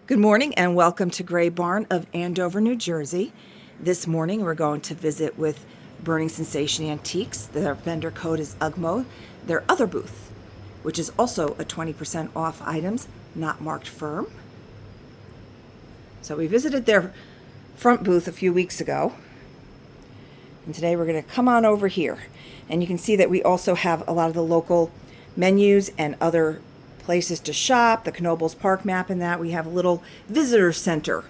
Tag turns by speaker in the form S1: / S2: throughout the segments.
S1: Good morning and welcome to Gray Barn of Andover, New Jersey. This morning we're going to visit with Burning Sensation Antiques. Their vendor code is UGMO. Their other booth, which is also a 20% off items not marked firm. So we visited their front booth a few weeks ago. And today we're going to come on over here. And you can see that we also have a lot of the local menus and other places to shop, the Knoebels Park map and that. We have a little visitor center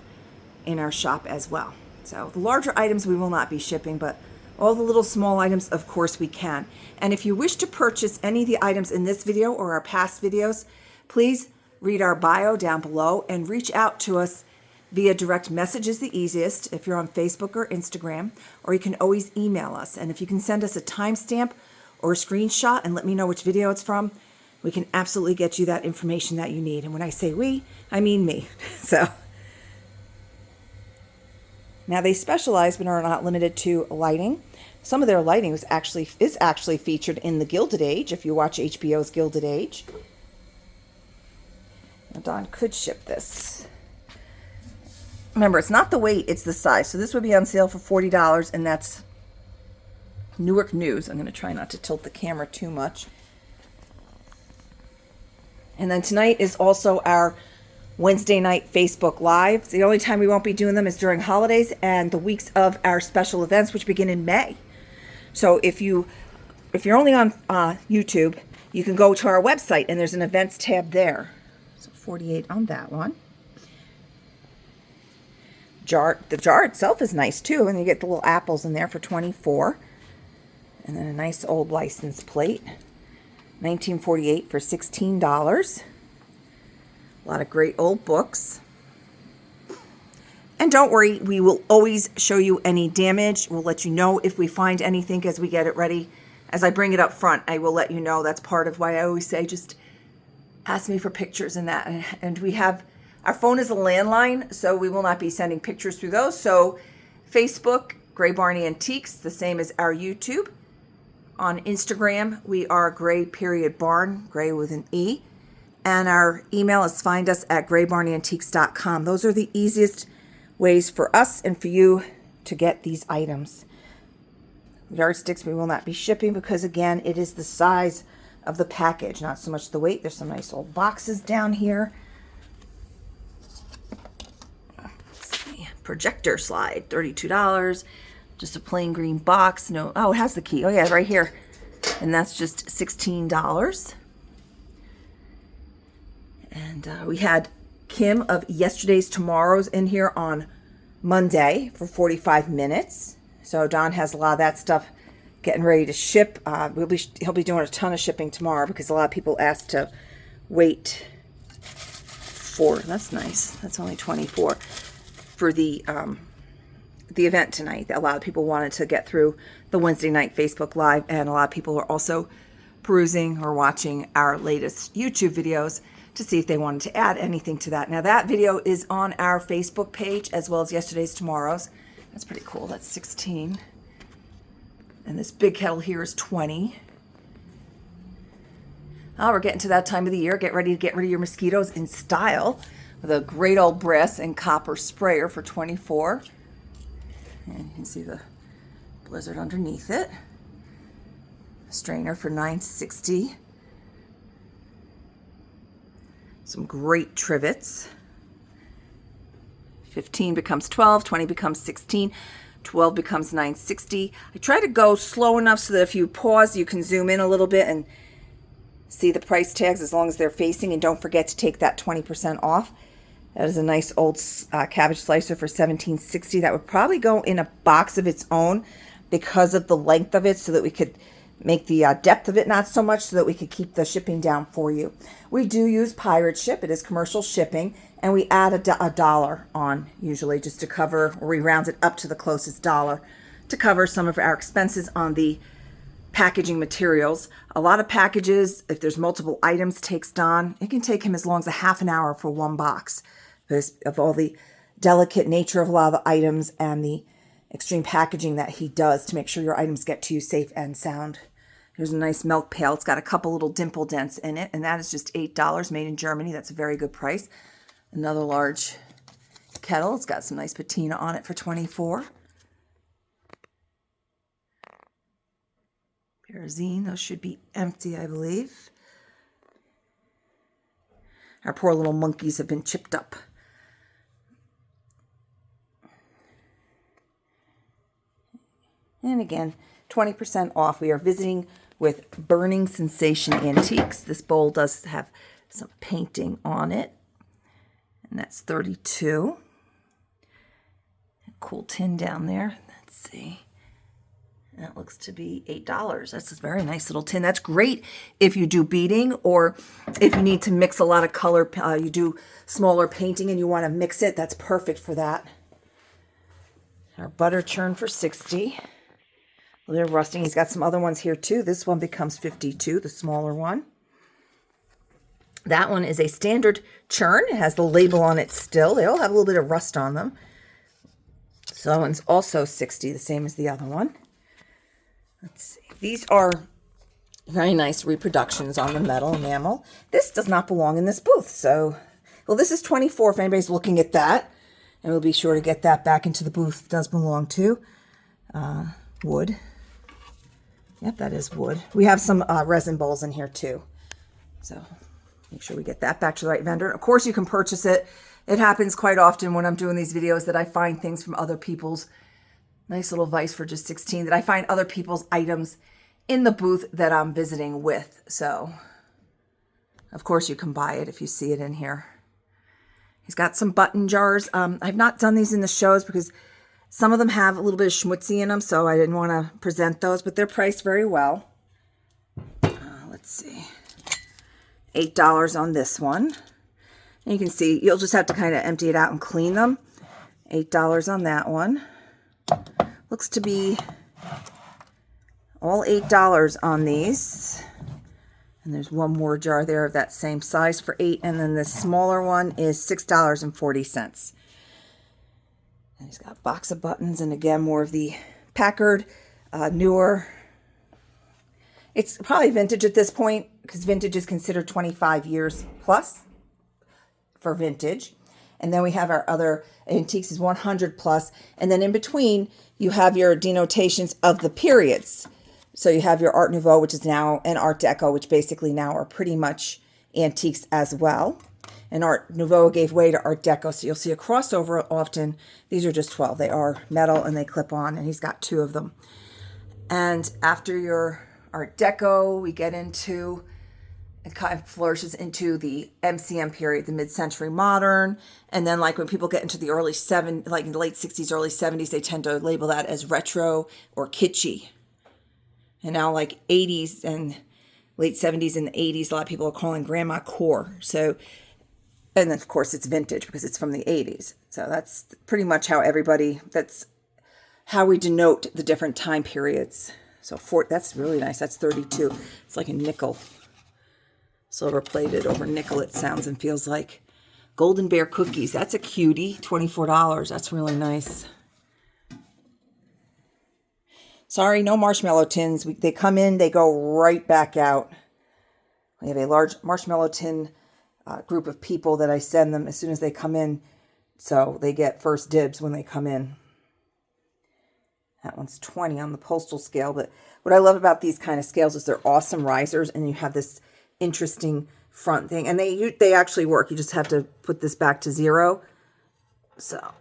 S1: in our shop as well. So the larger items we will not be shipping, but all the little small items, of course, we can. And if you wish to purchase any of the items in this video or our past videos, please read our bio down below and reach out to us via direct message is the easiest if you're on Facebook or Instagram, or you can always email us. And if you can send us a timestamp or a screenshot and let me know which video it's from, we can absolutely get you that information that you need. And when I say we, I mean me. So now they specialize but are not limited to lighting. Some of their lighting is actually featured in the Gilded Age, if you watch HBO's Gilded Age. Now Dawn could ship this. Remember, it's not the weight, it's the size. So this would be on sale for $40, and that's Newark News. I'm going to try not to tilt the camera too much. And then tonight is also our Wednesday night Facebook Live. The only time we won't be doing them is during holidays and the weeks of our special events, which begin in May. So if you're only on YouTube, you can go to our website and there's an events tab there. So 48 on that one. The jar itself is nice too, and you get the little apples in there for $24. And then a nice old license plate. 1948 for $16. A lot of great old books. And don't worry, we will always show you any damage. We'll let you know if we find anything as we get it ready. As I bring it up front, I will let you know. That's part of why I always say just ask me for pictures and that. And we have, our phone is a landline, so we will not be sending pictures through those. So Facebook, Gray Barn Antiques, the same as our YouTube. On Instagram, we are Gray.Barn, Gray with an E. And our email is find us at graybarnantiques.com. Those are the easiest ways for us and for you to get these items. Yardsticks we will not be shipping because, again, it is the size of the package, not so much the weight. There's some nice old boxes down here. Let's see. Projector slide, $32. Just a plain green box. No, oh, it has the key. Oh, yeah, right here. And that's just $16. And we had Kim of Yesterday's Tomorrow's in here on Monday for 45 minutes. So Don has a lot of that stuff getting ready to ship. He'll be doing a ton of shipping tomorrow because a lot of people asked to wait for, that's nice. That's only 24 for the event tonight. A lot of people wanted to get through the Wednesday night Facebook Live, and a lot of people are also perusing or watching our latest YouTube videos to see if they wanted to add anything to that. Now that video is on our Facebook page as well as Yesterday's Tomorrow's. That's pretty cool. That's 16. And this big kettle here is 20. Oh, we're getting to that time of the year. Get ready to get rid of your mosquitoes in style with a great old brass and copper sprayer for 24. And you can see the blizzard underneath it. Strainer for $9.60. Some great trivets. 15 becomes 12, 20 becomes 16, 12 becomes $9.60. I try to go slow enough so that if you pause, you can zoom in a little bit and see the price tags as long as they're facing. And don't forget to take that 20% off. That is a nice old cabbage slicer for $17.60. That would probably go in a box of its own because of the length of it, so that we could make the depth of it not so much, so that we could keep the shipping down for you. We do use pirate ship. It is commercial shipping, and we add a dollar on usually just to cover, or we round it up to the closest dollar to cover some of our expenses on the packaging materials. A lot of packages, if there's multiple items, takes Don. It can take him as long as a half an hour for one box because of all the delicate nature of a lot of the items and the extreme packaging that he does to make sure your items get to you safe and sound. Here's a nice milk pail. It's got a couple little dimple dents in it, and that is just $8 made in Germany. That's a very good price. Another large kettle. It's got some nice patina on it for $24. Parazine, those should be empty, I believe. Our poor little monkeys have been chipped up. And again, 20% off. We are visiting with Burning Sensation Antiques. This bowl does have some painting on it. And that's $32. Cool tin down there. Let's see. That looks to be $8. That's a very nice little tin. That's great if you do beading or if you need to mix a lot of color. You do smaller painting and you want to mix it. That's perfect for that. Our butter churn for $60. Well, they're rusting. He's got some other ones here too. This one becomes $52, the smaller one. That one is a standard churn. It has the label on it still. They all have a little bit of rust on them. So that one's also $60, the same as the other one. Let's see. These are very nice reproductions on the metal enamel. This does not belong in this booth. So, well, this is $24 if anybody's looking at that. And we'll be sure to get that back into the booth. It does belong to wood. Yep, that is wood. We have some resin bowls in here too. So make sure we get that back to the right vendor. Of course, you can purchase it. It happens quite often when I'm doing these videos that I find things from other people's. Nice little vise for just $16, that I find other people's items in the booth that I'm visiting with. So, of course, you can buy it if you see it in here. He's got some button jars. I've not done these in the shows because some of them have a little bit of schmutzy in them, so I didn't want to present those, but they're priced very well. Let's see. $8 on this one. And you can see, you'll just have to kind of empty it out and clean them. $8 on that one. Looks to be all $8 on these. And there's one more jar there of that same size for $8. And then the smaller one is $6.40. And he's got a box of buttons. And again, more of the Packard, newer. It's probably vintage at this point because vintage is considered 25 years plus for vintage. And then we have our other antiques is 100 plus. And then in between, you have your denotations of the periods. So you have your Art Nouveau, which is now, and Art Deco, which basically now are pretty much antiques as well. And Art Nouveau gave way to Art Deco. So you'll see a crossover often. These are just 12. They are metal and they clip on, and he's got 2 of them. And after your Art Deco, we get into, it kind of flourishes into the MCM period, the mid-century modern. And then like when people get into the like in the late 60s, early 70s, they tend to label that as retro or kitschy. And now like 80s and late 70s and the 80s, a lot of people are calling grandma core. So, and then of course it's vintage because it's from the 80s. So that's pretty much how that's how we denote the different time periods. So that's really nice. That's 32. It's like a nickel. Silver plated over nickel, it sounds and feels like. Golden Bear cookies. That's a cutie. $24. That's really nice. Sorry, no marshmallow tins. They come in, they go right back out. We have a large marshmallow tin group of people that I send them as soon as they come in. So they get first dibs when they come in. That one's 20 on the postal scale. But what I love about these kind of scales is they're awesome risers. And you have this interesting front thing. And they actually work. You just have to put this back to 0. So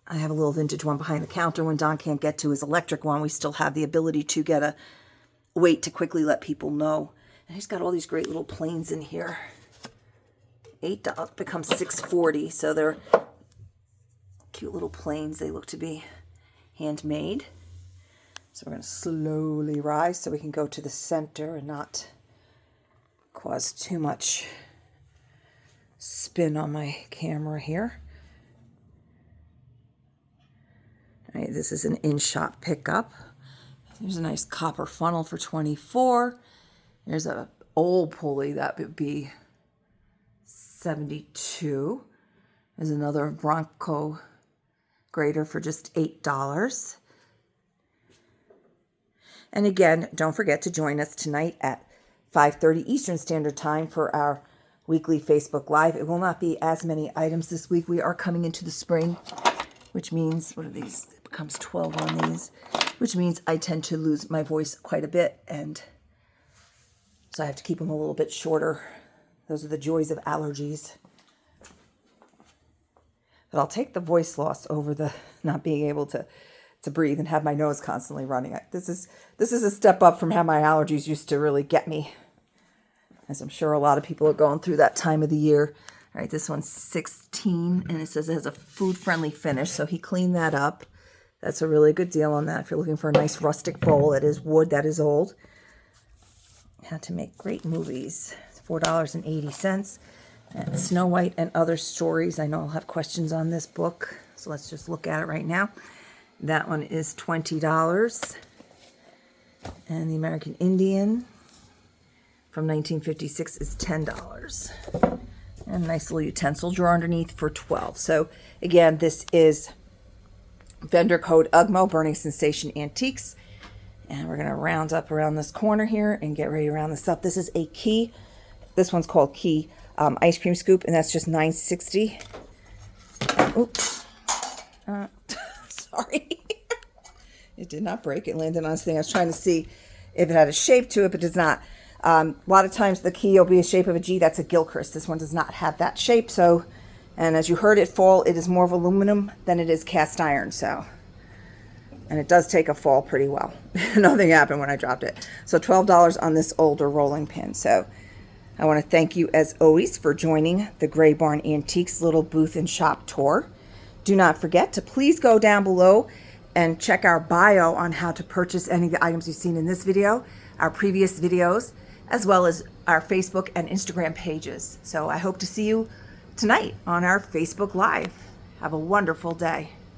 S1: I have a little vintage one behind the counter. When Don can't get to his electric one, we still have the ability to get a weight to quickly let people know. And he's got all these great little planes in here. $8 becomes $6.40. So they're cute little planes. They look to be handmade. So we're going to slowly rise so we can go to the center and not cause too much spin on my camera here. All right, this is an in-shop pickup. There's a nice copper funnel for $24. There's a old pulley that would be $72. There's another Bronco grater for just $8. And again, don't forget to join us tonight at 5:30 Eastern Standard Time for our weekly Facebook Live. It will not be as many items this week. We are coming into the spring, which means, what are these? It becomes 12 on these, which means I tend to lose my voice quite a bit, and so I have to keep them a little bit shorter. Those are the joys of allergies. But I'll take the voice loss over the not being able to breathe and have my nose constantly running. This is a step up from how my allergies used to really get me, as I'm sure a lot of people are going through that time of the year. All right, this one's 16, and it says it has a food-friendly finish, so he cleaned that up. That's a really good deal on that if you're looking for a nice rustic bowl. It is wood, that is old. How to Make Great Movies. It's $4.80. And Snow White and Other Stories. I know I'll have questions on this book, so let's just look at it right now. That one is $20. And The American Indian from 1956 is $10. And a nice little utensil drawer underneath for $12. So again, this is vendor code UGMO, Burning Sensation Antiques. And we're going to round up around this corner here and get ready to round this up. This is a Key. This one's called Key ice cream scoop, and that's just $9.60. Oops. Sorry. It did not break. It landed on this thing. I was trying to see if it had a shape to it, but it does not. A lot of times the key will be a shape of a G. That's a Gilchrist. This one does not have that shape. So, and as you heard it fall, it is more of aluminum than it is cast iron. So, and it does take a fall pretty well. Nothing happened when I dropped it. So $12 on this older rolling pin. So I want to thank you, as always, for joining the Gray Barn Antiques little booth and shop tour. Do not forget to please go down below and check our bio on how to purchase any of the items you've seen in this video, our previous videos, as well as our Facebook and Instagram pages. So I hope to see you tonight on our Facebook Live. Have a wonderful day.